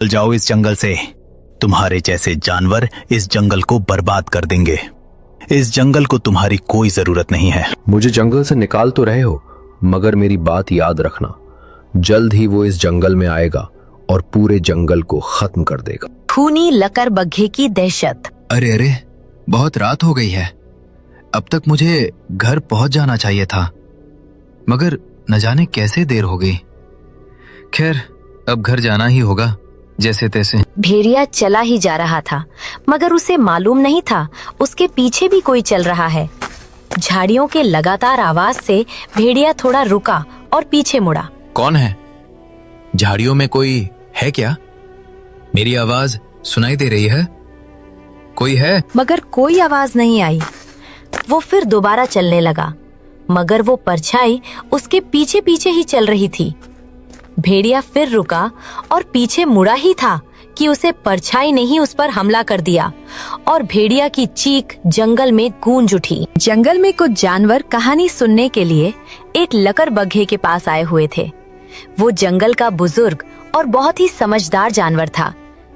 चल जाओ इस जंगल से। तुम्हारे जैसे जानवर इस जंगल को बर्बाद कर देंगे। इस जंगल को तुम्हारी कोई जरूरत नहीं है। मुझे जंगल से निकाल तो रहे हो, मगर मेरी बात याद रखना, जल्द ही वो इस जंगल में आएगा और पूरे जंगल को खत्म कर देगा। खूनी लकड़बग्घे की दहशत। अरे अरे, बहुत रात हो गई है। अब तक मुझे घर पहुंच जाना चाहिए था, मगर न जाने कैसे देर हो गई। खैर, अब घर जाना ही होगा जैसे तैसे। भेड़िया चला ही जा रहा था, मगर उसे मालूम नहीं था उसके पीछे भी कोई चल रहा है। झाड़ियों के लगातार आवाज से भेड़िया थोड़ा रुका और पीछे मुड़ा। कौन है? झाड़ियों में कोई है क्या? मेरी आवाज सुनाई दे रही है? कोई है? मगर कोई आवाज नहीं आई। वो फिर दोबारा चलने लगा, मगर वो परछाई उसके पीछे पीछे ही चल रही थी। भेड़िया फिर रुका और पीछे मुड़ा ही था कि उसे परछाई ने ही उस पर हमला कर दिया और भेड़िया की चीख जंगल में गूंज उठी। जंगल में कुछ जानवर कहानी सुनने के लिए एक लकड़बग्घे के पास आए हुए थे। वो जंगल का बुजुर्ग और बहुत ही समझदार जानवर था,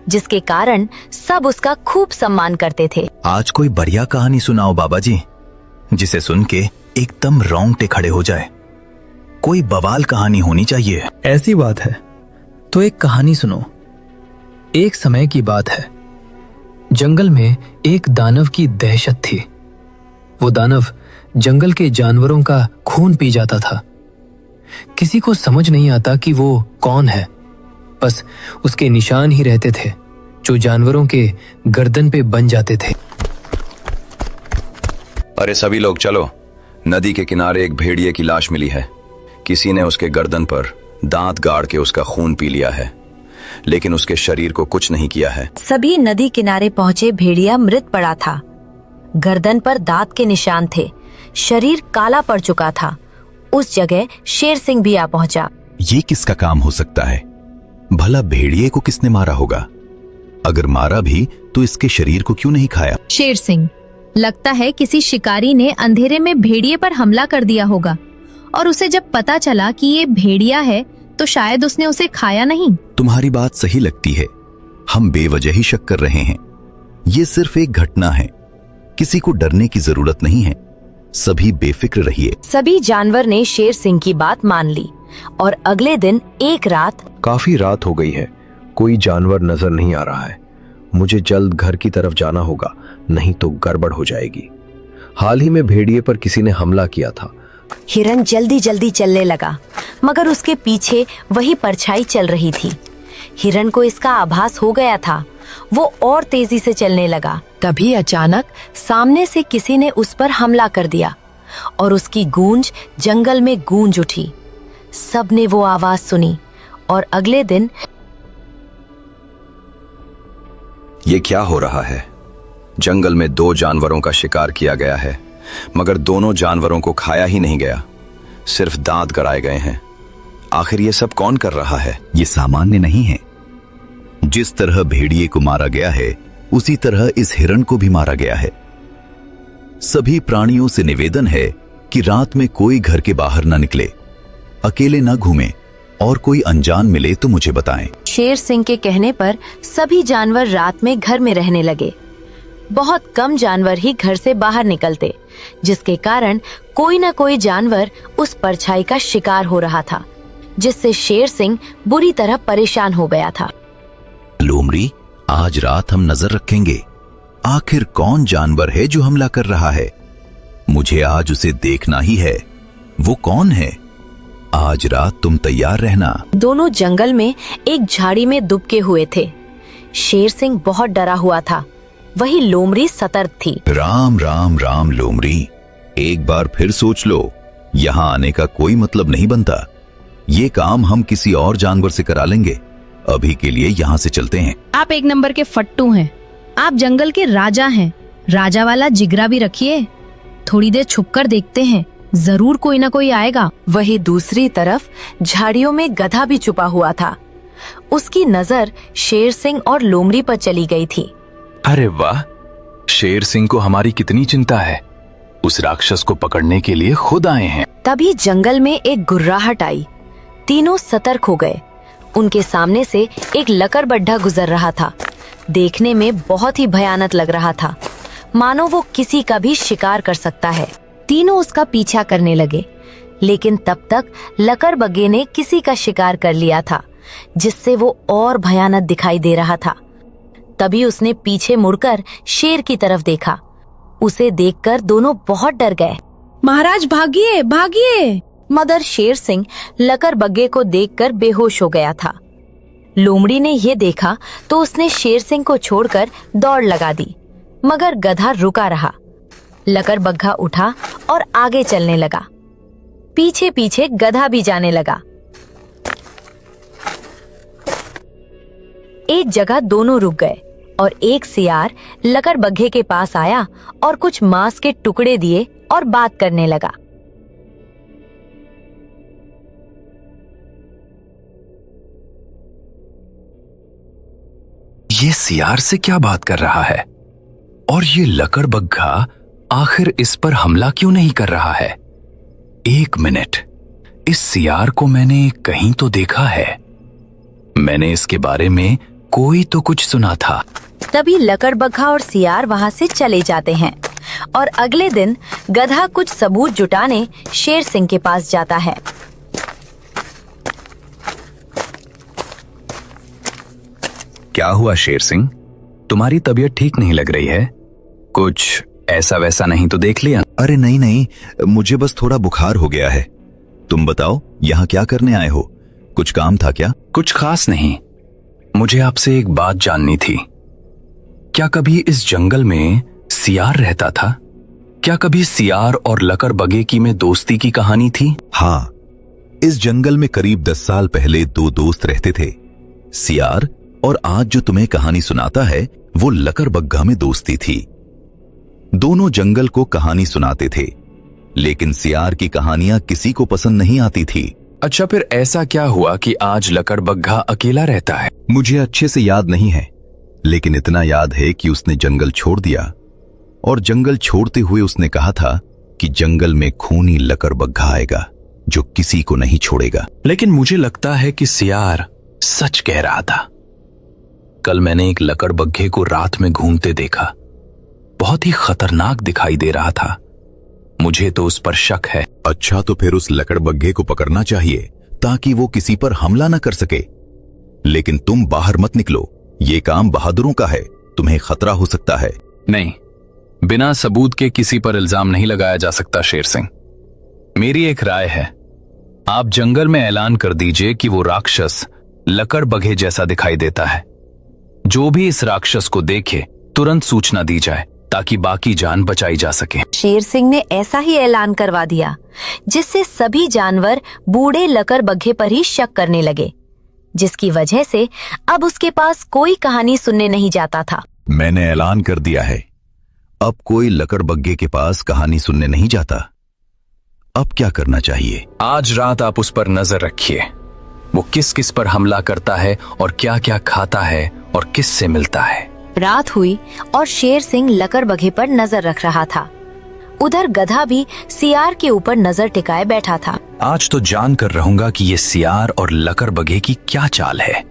जिसके कारण सब उसका खूब सम्मान करते थे। आज कोई बढ़िया कहानी सुनाओ बाबा जी, जिसे सुन के एकदम रोंगटे खड़े हो जाए। कोई बवाल कहानी होनी चाहिए। ऐसी बात है तो एक कहानी सुनो। एक समय की बात है, जंगल में एक दानव की दहशत थी। वो दानव जंगल के जानवरों का खून पी जाता था। किसी को समझ नहीं आता कि वो कौन है, बस उसके निशान ही रहते थे जो जानवरों के गर्दन पे बन जाते थे। अरे सभी लोग चलो, नदी के किनारे एक भेड़िए की लाश मिली है। किसी ने उसके गर्दन पर दांत गाड़ के उसका खून पी लिया है, लेकिन उसके शरीर को कुछ नहीं किया है। सभी नदी किनारे पहुंचे। भेड़िया मृत पड़ा था, गर्दन पर दांत के निशान थे, शरीर काला पड़ चुका था। उस जगह शेर सिंह भी आ पहुंचा। ये किसका काम हो सकता है? भला भेड़िए को किसने मारा होगा? अगर मारा भी तो इसके शरीर को क्यों नहीं खाया? शेर सिंह, लगता है किसी शिकारी ने अंधेरे में भेड़िए पर हमला कर दिया होगा, और उसे जब पता चला कि ये भेड़िया है तो शायद उसने उसे खाया नहीं। तुम्हारी बात सही लगती है, हम बेवजह ही शक कर रहे हैं। ये सिर्फ एक घटना है, किसी को डरने की जरूरत नहीं है। सभी बेफिक्र रहिए। सभी जानवर ने शेर सिंह की बात मान ली और अगले दिन एक रात। काफी रात हो गई है, कोई जानवर नजर नहीं आ रहा है। मुझे जल्द घर की तरफ जाना होगा, नहीं तो गड़बड़ हो जाएगी। हाल ही में भेड़िए पर किसी ने हमला किया था। हिरन जल्दी जल्दी चलने लगा, मगर उसके पीछे वही परछाई चल रही थी। हिरन को इसका आभास हो गया था, वो और तेजी से चलने लगा। तभी अचानक सामने से किसी ने उस पर हमला कर दिया और उसकी गूंज जंगल में गूंज उठी। सबने वो आवाज सुनी और अगले दिन। ये क्या हो रहा है? जंगल में दो जानवरों का शिकार किया गया है, मगर दोनों जानवरों को खाया ही नहीं गया, सिर्फ दांत गड़ाए गए हैं। आखिर ये सब कौन कर रहा है? ये सामान्य नहीं है। जिस तरह भेड़िए को मारा गया है, उसी तरह इस हिरण को भी मारा गया है। सभी प्राणियों से निवेदन है कि रात में कोई घर के बाहर न निकले, अकेले न घूमें, और कोई अनजान मिले तो मुझे बताएं। शेर सिंह के कहने पर सभी जानवर रात में घर में रहने लगे। बहुत कम जानवर ही घर से बाहर निकलते, जिसके कारण कोई न कोई जानवर उस परछाई का शिकार हो रहा था, जिससे शेर सिंह बुरी तरह परेशान हो गया था। लोमड़ी, आज रात हम नजर रखेंगे। आखिर कौन जानवर है जो हमला कर रहा है? मुझे आज उसे देखना ही है। वो कौन है? आज रात तुम तैयार रहना। दोनों जंगल में एक झाड़ी में दुबके हुए थे। शेर सिंह बहुत डरा हुआ था, वही लोमड़ी सतर्क थी। राम राम राम लोमड़ी, एक बार फिर सोच लो, यहाँ आने का कोई मतलब नहीं बनता। ये काम हम किसी और जानवर से करा लेंगे। अभी के लिए यहाँ से चलते हैं। आप एक नंबर के फट्टू हैं। आप जंगल के राजा हैं। राजा वाला जिगरा भी रखिए। थोड़ी देर छुपकर देखते हैं, जरूर कोई ना कोई आएगा। वही दूसरी तरफ झाड़ियों में गधा भी छुपा हुआ था। उसकी नजर शेर सिंह और लोमड़ी पर चली गई थी। अरे वाह, शेर सिंह को हमारी कितनी चिंता है। उस राक्षस को पकड़ने के लिए खुद आए हैं। तभी जंगल में एक गुर्राहट आई। तीनों सतर्क हो गए उनके सामने से एक लकड़बग्घा गुजर रहा था। देखने में बहुत ही भयानक लग रहा था, मानो वो किसी का भी शिकार कर सकता है। तीनों उसका पीछा करने लगे, लेकिन तब तक लकड़बग्घे ने किसी का शिकार कर लिया था, जिससे वो और भयानक दिखाई दे रहा था। तभी उसने पीछे मुड़कर शेर की तरफ देखा। उसे देखकर दोनों बहुत डर गए। महाराज भागिए भागिए! मगर शेर सिंह लकड़बग्घे को देखकर बेहोश हो गया था। लोमड़ी ने यह देखा तो उसने शेर सिंह को छोड़कर दौड़ लगा दी, मगर गधा रुका रहा। लकड़बग्घा उठा और आगे चलने लगा। पीछे पीछे गधा भी जाने लगा। एक जगह दोनों रुक गए और एक सियार लकड़बग्घे के पास आया और कुछ मांस के टुकड़े दिए और बात करने लगा। ये सियार से क्या बात कर रहा है? और ये लकड़बग्घा आखिर इस पर हमला क्यों नहीं कर रहा है? एक मिनट, इस सियार को मैंने कहीं तो देखा है। मैंने इसके बारे में कोई तो कुछ सुना था। तभी लकड़बग्घा और सियार वहां से चले जाते हैं और अगले दिन गधा कुछ सबूत जुटाने शेर सिंह के पास जाता है। क्या हुआ शेर सिंह? तुम्हारी तबीयत ठीक नहीं लग रही है। कुछ ऐसा वैसा नहीं तो देख लिया? अरे नहीं नहीं, मुझे बस थोड़ा बुखार हो गया है। तुम बताओ, यहाँ क्या करने आए हो? कुछ काम था क्या? कुछ खास नहीं, मुझे आपसे एक बात जाननी थी। क्या कभी इस जंगल में सियार रहता था? क्या कभी सियार और लकड़बग्घे की में दोस्ती की कहानी थी? हाँ, इस जंगल में करीब 10 साल पहले 2 दोस्त रहते थे, सियार, और आज जो तुम्हें कहानी सुनाता है वो लकड़बग्घा में दोस्ती थी। दोनों जंगल को कहानी सुनाते थे, लेकिन सियार की कहानियां किसी को पसंद नहीं आती थी। अच्छा, फिर ऐसा क्या हुआ कि आज लकड़बग्घा अकेला रहता है? मुझे अच्छे से याद नहीं है, लेकिन इतना याद है कि उसने जंगल छोड़ दिया, और जंगल छोड़ते हुए उसने कहा था कि जंगल में खूनी लकड़बग्घा आएगा जो किसी को नहीं छोड़ेगा। लेकिन मुझे लगता है कि सियार सच कह रहा था। कल मैंने एक लकड़बग्घे को रात में घूमते देखा। बहुत ही खतरनाक दिखाई दे रहा था। मुझे तो उस पर शक है। अच्छा, तो फिर उस लकड़बग्घे को पकड़ना चाहिए ताकि वो किसी पर हमला न कर सके। लेकिन तुम बाहर मत निकलो, ये काम बहादुरों का है, तुम्हें खतरा हो सकता है। नहीं, बिना सबूत के किसी पर इल्जाम नहीं लगाया जा सकता शेर सिंह। मेरी एक राय है, आप जंगल में ऐलान कर दीजिए कि वो राक्षस लकड़बग्घे जैसा दिखाई देता है। जो भी इस राक्षस को देखे तुरंत सूचना दी जाए ताकि बाकी जान बचाई जा सके। शेर सिंह ने ऐसा ही ऐलान करवा दिया, जिससे सभी जानवर बूढ़े लकड़बग्घे पर ही शक करने लगे, जिसकी वजह से अब उसके पास कोई कहानी सुनने नहीं जाता था। मैंने ऐलान कर दिया है, अब कोई लकड़बग्घे के पास कहानी सुनने नहीं जाता। अब क्या करना चाहिए? आज रात आप उस पर नजर रखिए, वो किस किस पर हमला करता है और क्या क्या खाता है और किस से मिलता है। रात हुई और शेर सिंह लकड़बग्घे पर नजर रख रहा था। उधर गधा भी सियार के ऊपर नजर टिकाए बैठा था। आज तो जान कर रहूंगा कि ये सियार और लकड़बग्घे की क्या चाल है।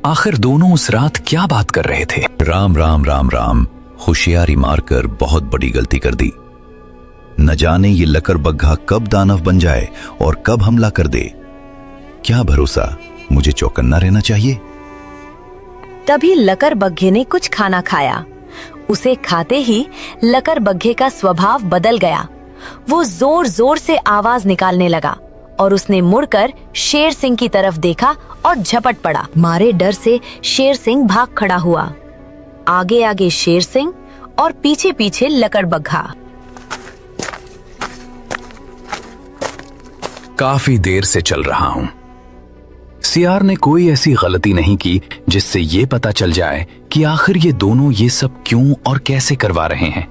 आखिर दोनों उस रात क्या बात कर रहे थे? राम राम राम राम, होशियारी मारकर बहुत बड़ी गलती कर दी। न जाने ये लकड़बग्घा कब दानव बन जाए और कब हमला कर दे। क्या भरोसा, मुझे चौकन्ना रहना चाहिए। तभी लकड़बग्घे ने कुछ खाना खाया। उसे खाते ही लकड़बग्घे का स्वभाव बदल गया। वो जोर जोर से आवाज निकालने लगा और उसने मुड़कर शेर सिंह की तरफ देखा और झपट पड़ा। मारे डर से शेर सिंह भाग खड़ा हुआ। आगे आगे शेर सिंह और पीछे पीछे लकड़बग्घा। काफी देर से चल रहा हूं। सियार ने कोई ऐसी गलती नहीं की जिससे ये पता चल जाए कि आखिर ये दोनों ये सब क्यों और कैसे करवा रहे हैं।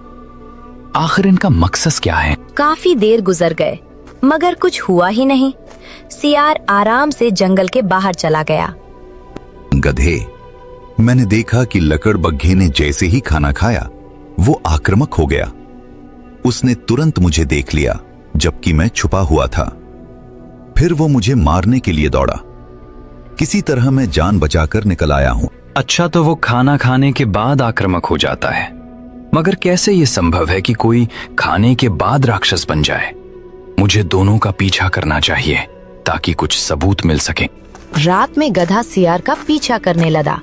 आखिर इनका मकसद क्या है? काफी देर गुजर गए मगर कुछ हुआ ही नहीं। सियार आराम से जंगल के बाहर चला गया। गधे, मैंने देखा कि लकड़बग्घे ने जैसे ही खाना खाया वो आक्रामक हो गया। उसने तुरंत मुझे देख लिया जबकि मैं छुपा हुआ था। फिर वो मुझे मारने के लिए दौड़ा। किसी तरह मैं जान बचाकर निकल आया हूँ। अच्छा, तो वो खाना खाने के बाद आक्रामक हो जाता है, मगर कैसे ये संभव है कि कोई खाने के बाद राक्षस बन जाए? मुझे दोनों का पीछा करना चाहिए ताकि कुछ सबूत मिल सके। रात में गधा सियार का पीछा करने लगा।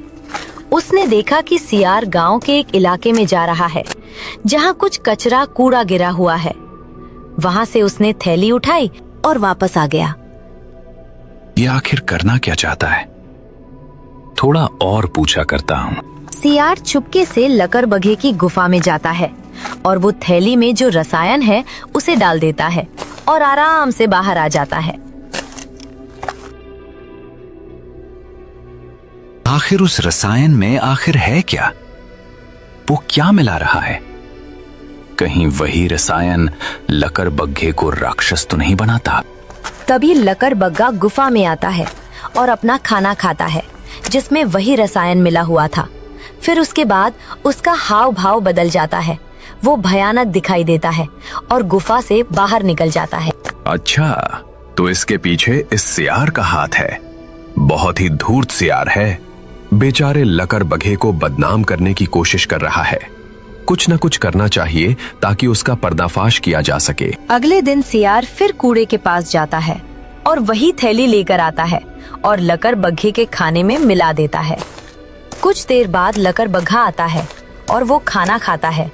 उसने देखा कि सियार गांव के एक इलाके में जा रहा है जहां कुछ कचरा कूड़ा गिरा हुआ है। वहां से उसने थैली उठाई और वापस आ गया। ये आखिर करना क्या चाहता है? थोड़ा और पूछा करता हूँ। सियार चुपके से लकड़बग्घे की गुफा में जाता है और वो थैली में जो रसायन है उसे डाल देता है और आराम से बाहर आ जाता है। आखिर उस रसायन में आखिर है क्या? वो क्या मिला रहा है? कहीं वही रसायन लकड़बग्घे को राक्षस तो नहीं बनाता? तभी लकड़बग्घा गुफा में आता है और अपना खाना खाता है जिसमें वही रसायन मिला हुआ था। फिर उसके बाद उसका हाव भाव बदल जाता है। वो भयानक दिखाई देता है और गुफा से बाहर निकल जाता है। अच्छा, तो इसके पीछे इस सियार का हाथ है। बहुत ही धूर्त सियार है। बेचारे लकड़बग्घे को बदनाम करने की कोशिश कर रहा है। कुछ न कुछ करना चाहिए ताकि उसका पर्दाफाश किया जा सके। अगले दिन सियार फिर कूड़े के पास जाता है और वही थैली लेकर आता है और लकड़बग्घे के खाने में मिला देता है। कुछ देर बाद लकड़बग्घा आता है और वो खाना खाता है।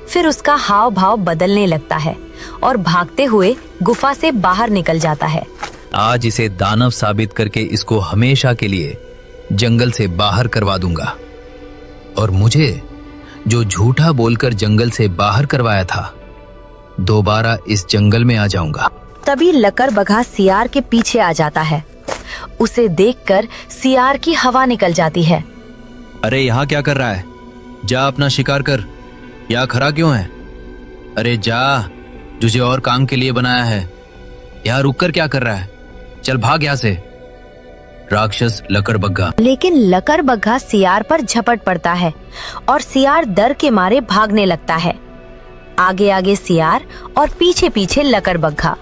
फिर उसका हाव भाव बदलने लगता है और भागते हुए गुफा से बाहर निकल जाता है। आज इसे दानव साबित करके इसको हमेशा के लिए जंगल से बाहर करवा दूंगा, और मुझे जो झूठा बोलकर जंगल से बाहर करवाया था, दोबारा इस जंगल में आ जाऊंगा। तभी लकड़बग्घा सियार के पीछे आ जाता है। उसे देखकर सियार की हवा निकल जाती है। अरे यहाँ क्या कर रहा है? जा अपना शिकार कर। यहाँ खड़ा क्यों है? अरे जा, तुझे और काम के लिए बनाया है। यहाँ रुक कर क्या कर रहा है? चल भाग यहाँ से। राक्षस लकड़बग्घा। लेकिन लकड़बग्घा सियार पर झपट पड़ता है और सियार डर के मारे भागने लगता है। आगे आगे सियार और पीछे पीछे लकड़बग्घा।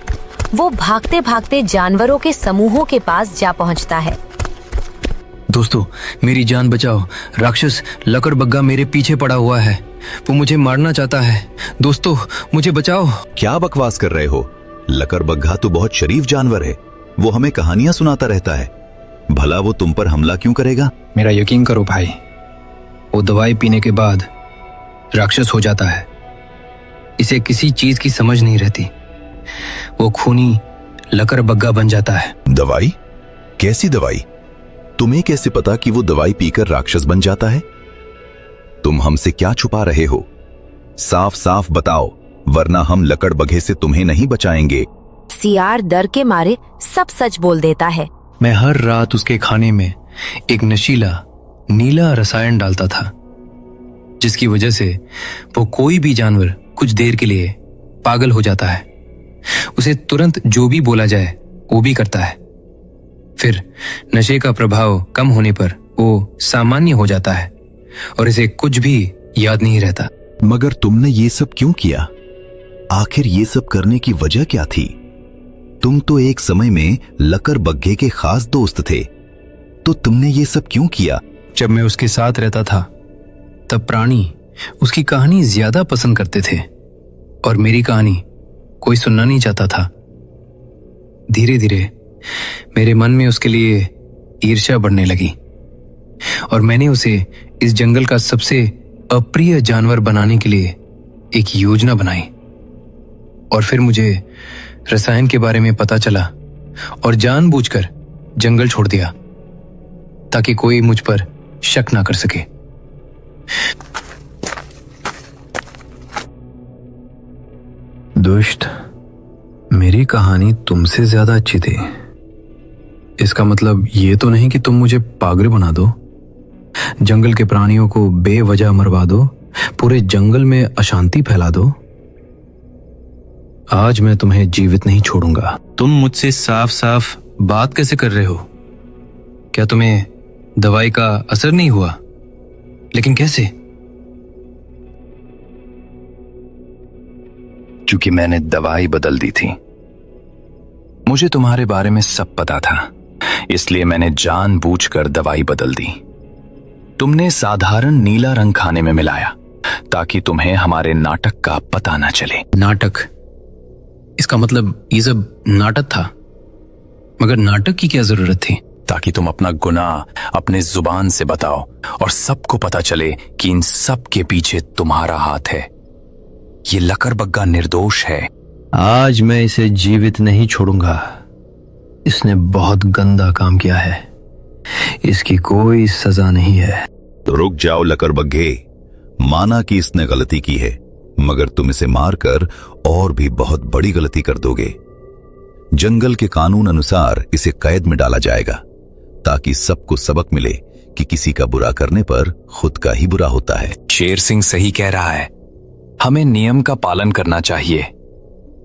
वो भागते भागते जानवरों के समूहों के पास जा पहुंचता है। दोस्तों, मेरी जान बचाओ। राक्षस लकड़बग्घा मेरे पीछे पड़ा हुआ है। वो मुझे मारना चाहता है। दोस्तों, मुझे बचाओ। क्या बकवास कर रहे हो? लकड़बग्घा तो बहुत शरीफ जानवर है। वो हमें कहानियां सुनाता रहता है। भला वो तुम पर हमला क्यों करेगा? मेरा यकीन करो भाई, वो दवाई पीने के बाद राक्षस हो जाता है। इसे किसी चीज की समझ नहीं रहती। वो खूनी लकड़बग्घा बन जाता है। दवाई? कैसी दवाई? तुम्हें कैसे पता कि वो दवाई पीकर राक्षस बन जाता है? तुम हमसे क्या छुपा रहे हो? साफ साफ बताओ, वरना हम लकड़बग्घे से तुम्हें नहीं बचाएंगे। सियार डर के मारे सब सच बोल देता है। मैं हर रात उसके खाने में एक नशीला नीला रसायन डालता था, जिसकी वजह से वो कोई भी जानवर कुछ देर के लिए पागल हो जाता है। उसे तुरंत जो भी बोला जाए वो भी करता है। फिर नशे का प्रभाव कम होने पर वो सामान्य हो जाता है और इसे कुछ भी याद नहीं रहता। मगर तुमने ये सब क्यों किया? आखिर ये सब करने की वजह क्या थी? तुम तो एक समय में लकड़बग्घे के खास दोस्त थे, तो तुमने ये सब क्यों किया? जब मैं उसके साथ रहता था तब प्राणी उसकी कहानी ज्यादा पसंद करते थे और मेरी कहानी कोई सुनना नहीं चाहता था। धीरे धीरे मेरे मन में उसके लिए ईर्ष्या बढ़ने लगी और मैंने उसे इस जंगल का सबसे अप्रिय जानवर बनाने के लिए एक योजना बनाई। और फिर मुझे रसायन के बारे में पता चला और जानबूझकर जंगल छोड़ दिया ताकि कोई मुझ पर शक ना कर सके। दुष्ट, मेरी कहानी तुमसे ज्यादा अच्छी थी। इसका मतलब ये तो नहीं कि तुम मुझे पागल बना दो, जंगल के प्राणियों को बेवजह मरवा दो, पूरे जंगल में अशांति फैला दो। आज मैं तुम्हें जीवित नहीं छोड़ूंगा। तुम मुझसे साफ साफ बात कैसे कर रहे हो? क्या तुम्हें दवाई का असर नहीं हुआ? लेकिन कैसे? क्योंकि मैंने दवाई बदल दी थी। मुझे तुम्हारे बारे में सब पता था, इसलिए मैंने जानबूझकर दवाई बदल दी। तुमने साधारण नीला रंग खाने में मिलाया ताकि तुम्हें हमारे नाटक का पता ना चले। नाटक? इसका मतलब ये सब नाटक था? मगर नाटक की क्या जरूरत थी? ताकि तुम अपना गुनाह अपने जुबान से बताओ और सबको पता चले कि इन सब के पीछे तुम्हारा हाथ है। ये लकड़बग्गा निर्दोष है। आज मैं इसे जीवित नहीं छोड़ूंगा। इसने बहुत गंदा काम किया है। इसकी कोई सजा नहीं है। रुक जाओ लकड़बग्घे, माना कि इसने गलती की है, मगर तुम इसे मारकर और भी बहुत बड़ी गलती कर दोगे। जंगल के कानून अनुसार इसे कैद में डाला जाएगा ताकि सबको सबक मिले कि किसी का बुरा करने पर खुद का ही बुरा होता है। शेर सिंह सही कह रहा है। हमें नियम का पालन करना चाहिए।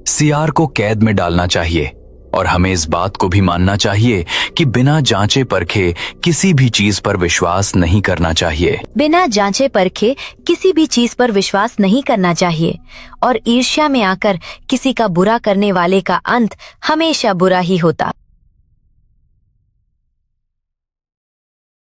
सियार को कैद में डालना चाहिए और हमें इस बात को भी मानना चाहिए कि बिना जांचे परखे किसी भी चीज पर विश्वास नहीं करना चाहिए। बिना जांचे परखे किसी भी चीज पर विश्वास नहीं करना चाहिए और ईर्ष्या में आकर किसी का बुरा करने वाले का अंत हमेशा बुरा ही होता।